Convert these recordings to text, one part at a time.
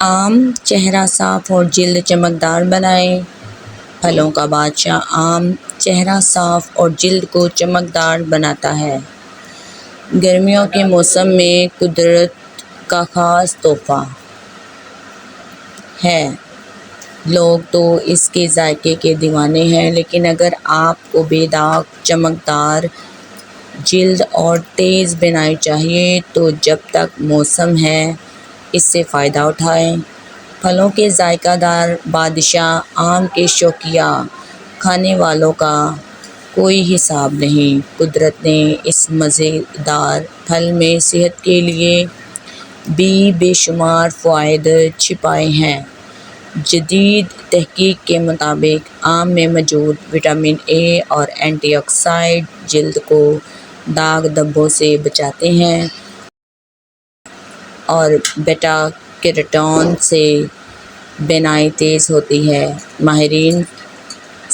آم چہرہ صاف اور جلد چمکدار بنائیں۔ پھلوں کا بادشاہ آم چہرہ صاف اور جلد کو چمکدار بناتا ہے۔ گرمیوں کے موسم میں قدرت کا خاص تحفہ ہے۔ لوگ تو اس کے ذائقے کے دیوانے ہیں، لیکن اگر آپ کو بے داغ، چمکدار جلد اور تیز بینائی چاہیے تو جب تک موسم ہے اس سے فائدہ اٹھائیں۔ پھلوں کے ذائقہ دار بادشاہ آم کے شوقیہ کھانے والوں کا کوئی حساب نہیں۔ قدرت نے اس مزیدار پھل میں صحت کے لیے بھی بے شمار فوائد چھپائے ہیں۔ جدید تحقیق کے مطابق آم میں موجود وٹامن اے اور اینٹی آکسیڈنٹ جلد کو داغ دھبوں سے بچاتے ہیں اور بیٹا کیروٹین سے بینائی تیز ہوتی ہے۔ ماہرین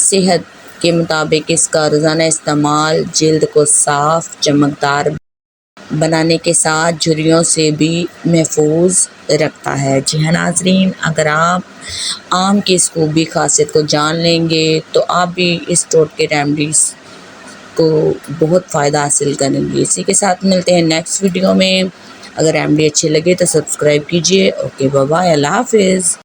صحت کے مطابق اس کا روزانہ استعمال جلد کو صاف، چمکدار بنانے کے ساتھ جھریوں سے بھی محفوظ رکھتا ہے۔ جی ہاں ناظرین، اگر آپ آم کی اس خوبی خاصیت کو جان لیں گے تو آپ بھی اس ٹوٹکے ریمیڈیز کو بہت فائدہ حاصل کریں گے۔ اسی کے ساتھ ملتے ہیں نیکسٹ ویڈیو میں۔ اگر ریمیڈی اچھے لگے تو سبسکرائب کیجیے۔ اوکے، بائے بائے، اللہ حافظ۔